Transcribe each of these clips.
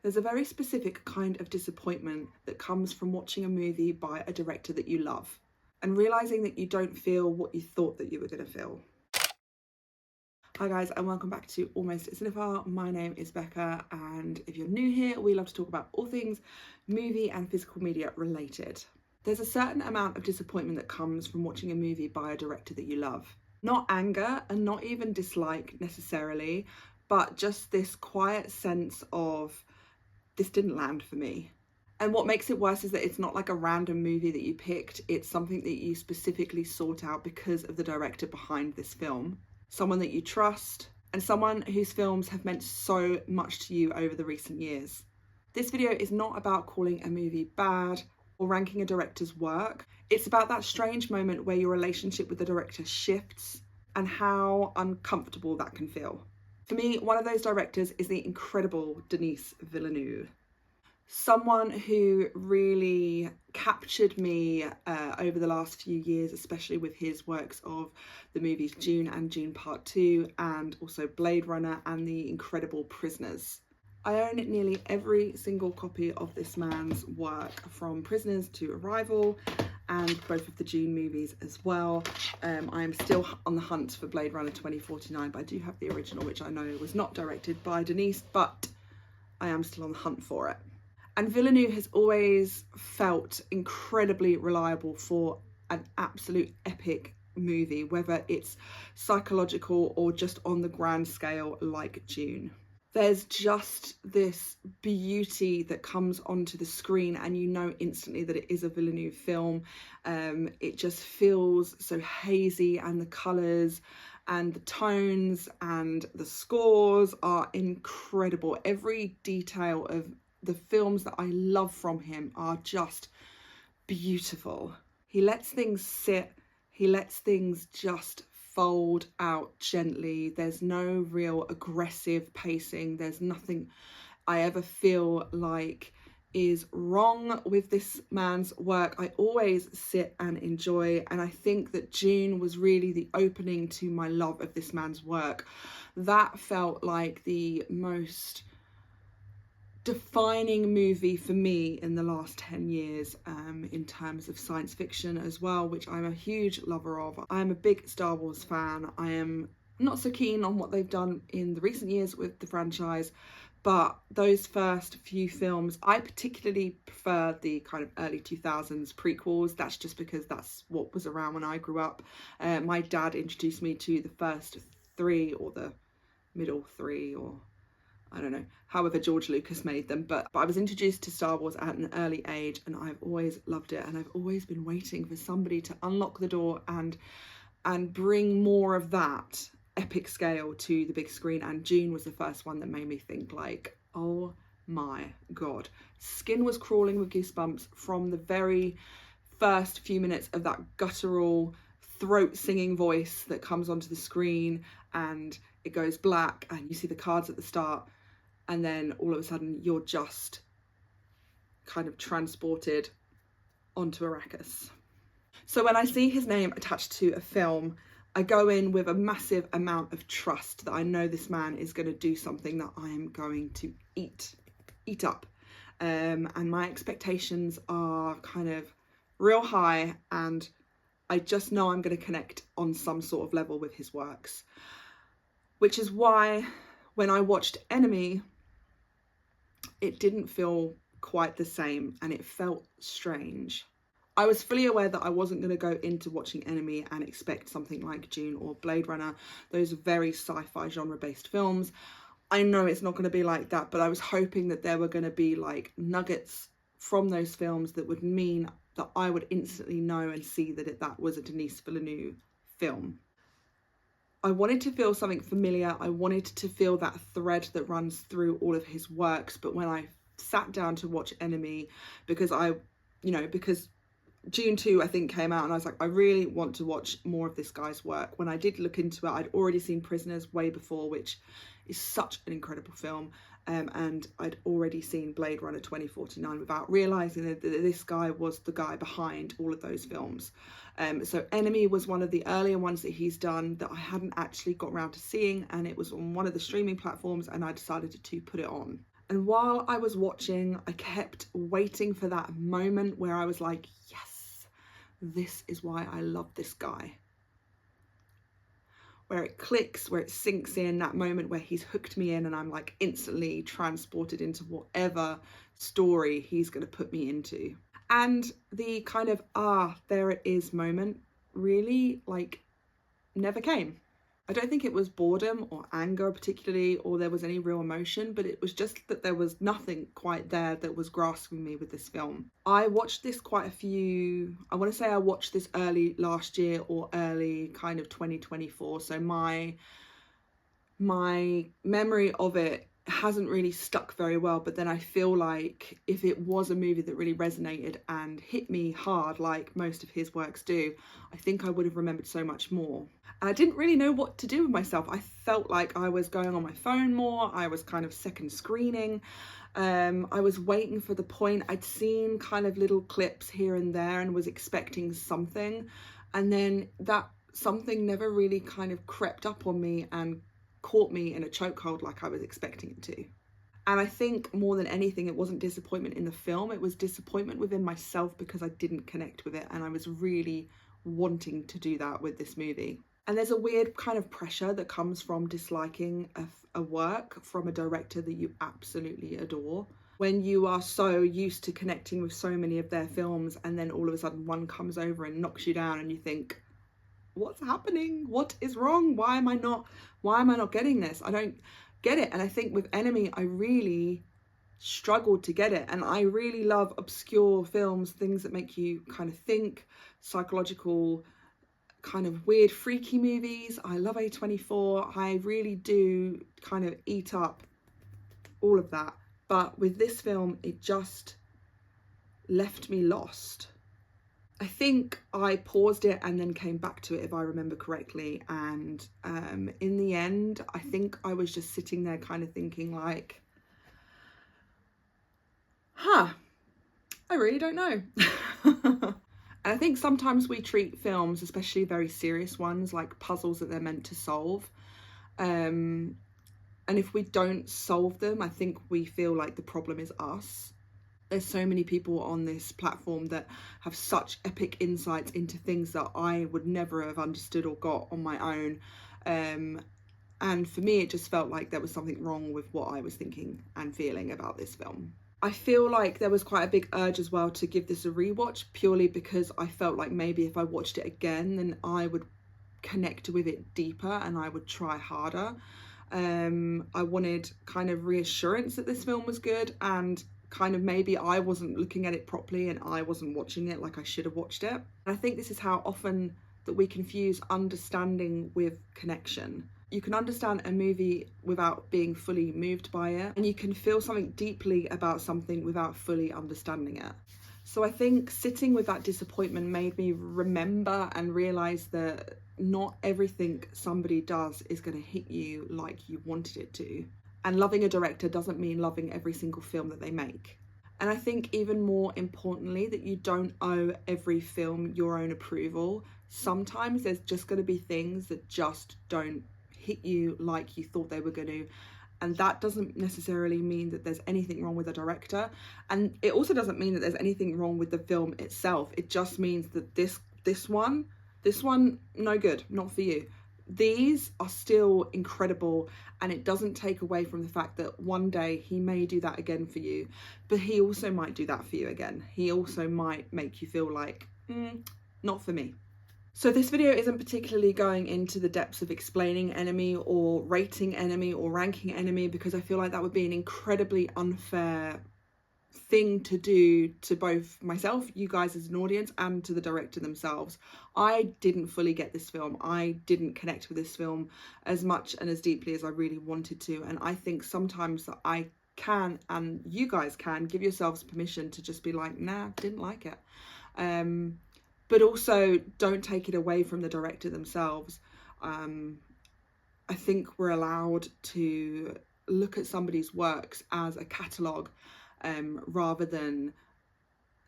There's a very specific kind of disappointment that comes from watching a movie by a director that you love and realising that you don't feel what you thought that you were going to feel. Hi guys, and welcome back to Almost Cinephile. My name is Becca, and if you're new here, we love to talk about all things movie and physical media related. There's a certain amount of disappointment that comes from watching a movie by a director that you love. Not anger and not even dislike necessarily, but just this quiet sense of, this didn't land for me. And what makes it worse is that it's not like a random movie that you picked, it's something that you specifically sought out because of the director behind this film. Someone that you trust, and someone whose films have meant so much to you over the recent years. This video is not about calling a movie bad or ranking a director's work. It's about that strange moment where your relationship with the director shifts and how uncomfortable that can feel. For me, one of those directors is the incredible Denis Villeneuve. Someone who really captured me over the last few years, especially with his works of the movies Dune and Dune Part 2, and also Blade Runner and the incredible Prisoners. I own nearly every single copy of this man's work, from Prisoners to Arrival, and both of the Dune movies as well. I am still on the hunt for Blade Runner 2049, but I do have the original, which I know was not directed by Denis, but I am still on the hunt for it. And Villeneuve has always felt incredibly reliable for an absolute epic movie, whether it's psychological or just on the grand scale like Dune. There's just this beauty that comes onto the screen and you know instantly that it is a Villeneuve film. It just feels so hazy, and the colours and the tones and the scores are incredible. Every detail of the films that I love from him are just beautiful. He lets things sit, he lets things just fold out gently. There's no real aggressive pacing. There's nothing I ever feel like is wrong with this man's work. I always sit and enjoy, and I think that Dune was really the opening to my love of this man's work. That felt like the most defining movie for me in the last 10 years in terms of science fiction as well, which I'm a huge lover of. I'm a big Star Wars fan. I am not so keen on what they've done in the recent years with the franchise, but those first few films, I particularly prefer the kind of early 2000s prequels. That's just because that's what was around when I grew up. My dad introduced me to the first three, or the middle three, or I don't know, however George Lucas made them, but I was introduced to Star Wars at an early age, and I've always loved it, and I've always been waiting for somebody to unlock the door and bring more of that epic scale to the big screen. And Dune was the first one that made me think, like, oh my god, skin was crawling with goosebumps from the very first few minutes of that guttural throat singing voice that comes onto the screen, and it goes black and you see the cards at the start, and then all of a sudden you're just kind of transported onto Arrakis. So when I see his name attached to a film, I go in with a massive amount of trust that I know this man is going to do something that I am going to eat up. And my expectations are kind of real high, and I just know I'm going to connect on some sort of level with his works. Which is why when I watched Enemy, it didn't feel quite the same, and it felt strange. I was fully aware that I wasn't going to go into watching Enemy and expect something like Dune or Blade Runner. Those are very sci-fi genre-based films. I know it's not going to be like that, but I was hoping that there were going to be like nuggets from those films that would mean that I would instantly know and see that that was a Denis Villeneuve film. I wanted to feel something familiar. I wanted to feel that thread that runs through all of his works. But when I sat down to watch Enemy, because Dune 2 I think came out, and I was like, I really want to watch more of this guy's work. When I did look into it, I'd already seen Prisoners way before, which is such an incredible film, and I'd already seen Blade Runner 2049 without realising that this guy was the guy behind all of those films. So Enemy was one of the earlier ones that he's done that I hadn't actually got around to seeing, and it was on one of the streaming platforms, and I decided to put it on. And while I was watching, I kept waiting for that moment where I was like, yes, this is why I love this guy. Where it clicks, where it sinks in, that moment where he's hooked me in and I'm like instantly transported into whatever story he's going to put me into. And the kind of, there it is moment really like never came. I don't think it was boredom or anger particularly, or there was any real emotion, but it was just that there was nothing quite there that was grasping me with this film. I watched this I want to say I watched this early last year or early kind of 2024. So my memory of it hasn't really stuck very well, but then I feel like if it was a movie that really resonated and hit me hard like most of his works do, I think I would have remembered so much more. And I didn't really know what to do with myself. I felt like I was going on my phone more. I was kind of second screening. I was waiting for the point. I'd seen kind of little clips here and there and was expecting something, and then that something never really kind of crept up on me and caught me in a chokehold like I was expecting it to. And I think more than anything, it wasn't disappointment in the film, it was disappointment within myself because I didn't connect with it, and I was really wanting to do that with this movie. And there's a weird kind of pressure that comes from disliking a work from a director that you absolutely adore. When you are so used to connecting with so many of their films and then all of a sudden one comes over and knocks you down and you think, what's happening? What is wrong? Why am I not getting this? I don't get it. And I think with Enemy, I really struggled to get it. And I really love obscure films, things that make you kind of think, psychological, kind of weird, freaky movies. I love A24. I really do kind of eat up all of that. But with this film, it just left me lost. I think I paused it and then came back to it, if I remember correctly. And in the end, I think I was just sitting there kind of thinking like, I really don't know. And I think sometimes we treat films, especially very serious ones, like puzzles that they're meant to solve. And if we don't solve them, I think we feel like the problem is us. There's so many people on this platform that have such epic insights into things that I would never have understood or got on my own. And for me, it just felt like there was something wrong with what I was thinking and feeling about this film. I feel like there was quite a big urge as well to give this a rewatch, purely because I felt like maybe if I watched it again, then I would connect with it deeper and I would try harder. I wanted kind of reassurance that this film was good, and kind of maybe I wasn't looking at it properly and I wasn't watching it like I should have watched it. And I think this is how often that we confuse understanding with connection. You can understand a movie without being fully moved by it, and you can feel something deeply about something without fully understanding it. So I think sitting with that disappointment made me remember and realise that not everything somebody does is going to hit you like you wanted it to. And loving a director doesn't mean loving every single film that they make. And I think even more importantly, that you don't owe every film your own approval. Sometimes there's just going to be things that just don't hit you like you thought they were going to. And that doesn't necessarily mean that there's anything wrong with the director. And it also doesn't mean that there's anything wrong with the film itself. It just means that this one, no good, not for you. These are still incredible, and it doesn't take away from the fact that one day he may do that again for you, but he also might do that for you again. He also might make you feel like, not for me. So this video isn't particularly going into the depths of explaining Enemy or rating Enemy or ranking Enemy, because I feel like that would be an incredibly unfair thing to do to both myself, you guys as an audience, and to the director themselves. I didn't fully get this film. I didn't connect with this film as much and as deeply as I really wanted to. And I think sometimes that I can, and you guys can, give yourselves permission to just be like, nah, didn't like it. But also don't take it away from the director themselves. I think we're allowed to look at somebody's works as a catalogue, rather than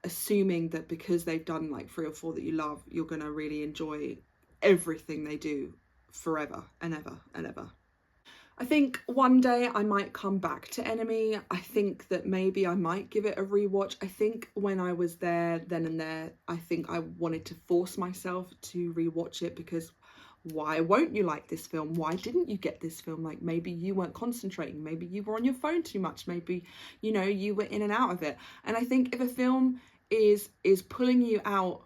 assuming that because they've done like 3 or 4 that you love, you're going to really enjoy everything they do forever and ever and ever. I think one day I might come back to Enemy. I think that maybe I might give it a rewatch. I think when I was there, then and there, I think I wanted to force myself to rewatch it, because why won't you like this film? Why didn't you get this film? Like, maybe you weren't concentrating, maybe you were on your phone too much, maybe, you know, you were in and out of it. And I think if a film is pulling you out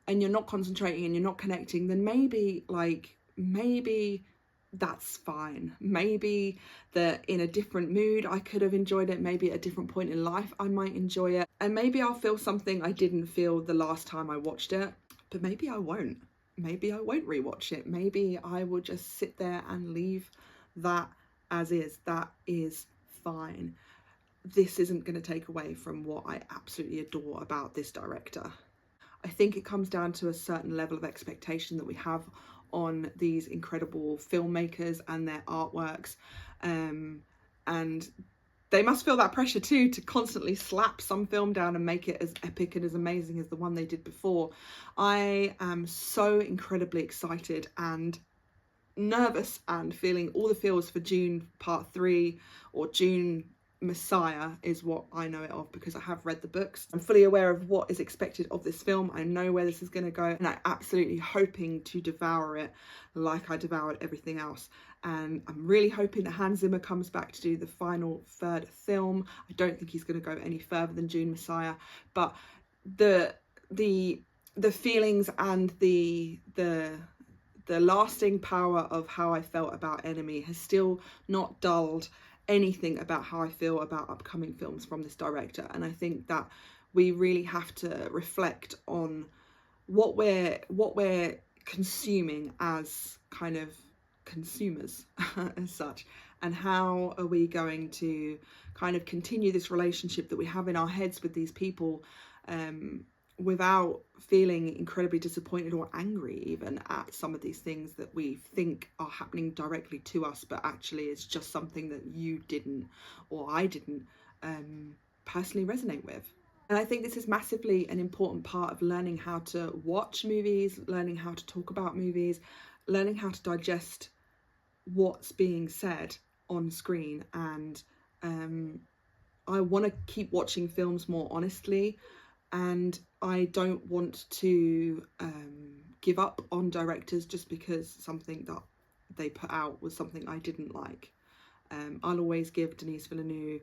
and you're not concentrating and you're not connecting, then maybe that's fine. Maybe that in a different mood I could have enjoyed it. Maybe at a different point in life I might enjoy it, and maybe I'll feel something I didn't feel the last time I watched it. But maybe I won't. Maybe I won't rewatch it. Maybe I will just sit there and leave that as is. That is fine. This isn't going to take away from what I absolutely adore about this director. I think it comes down to a certain level of expectation that we have on these incredible filmmakers and their artworks, and they must feel that pressure too, to constantly slap some film down and make it as epic and as amazing as the one they did before. I am so incredibly excited and nervous and feeling all the feels for Dune Part 3, or Dune Messiah is what I know it of, because I have read the books. I'm fully aware of what is expected of this film. I know where this is going to go, and I'm absolutely hoping to devour it like I devoured everything else. And I'm really hoping that Hans Zimmer comes back to do the final third film. I don't think he's going to go any further than Dune Messiah, but the feelings and the lasting power of how I felt about Enemy has still not dulled anything about how I feel about upcoming films from this director. And I think that we really have to reflect on what we're consuming as kind of consumers as such, and how are we going to kind of continue this relationship that we have in our heads with these people, without feeling incredibly disappointed or angry even at some of these things that we think are happening directly to us, but actually it's just something that you didn't, or I didn't, personally resonate with. And I think this is massively an important part of learning how to watch movies, learning how to talk about movies, learning how to digest what's being said on screen. And I want to keep watching films more honestly, and I don't want to give up on directors just because something that they put out was something I didn't like. I'll always give Denis Villeneuve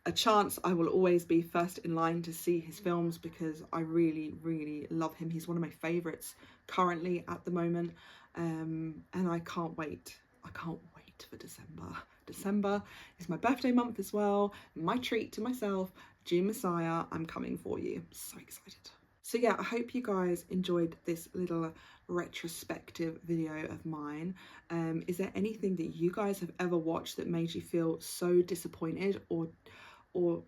a chance. I will always be first in line to see his films because I really, really love him. He's one of my favourites currently at the moment, and I can't wait. I can't wait for December. December is my birthday month as well. My treat to myself, Dune Messiah, I'm coming for you. So excited. So yeah, I hope you guys enjoyed this little retrospective video of mine. Is there anything that you guys have ever watched that made you feel so disappointed or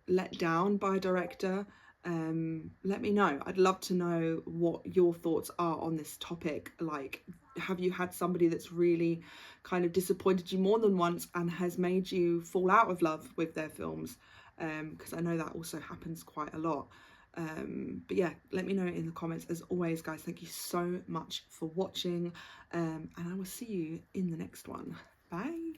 let down by a director? Let me know. I'd love to know what your thoughts are on this topic. Like, have you had somebody that's really kind of disappointed you more than once and has made you fall out of love with their films? Because I know that also happens quite a lot. But yeah, let me know in the comments. As always, guys, thank you so much for watching, and I will see you in the next one. Bye.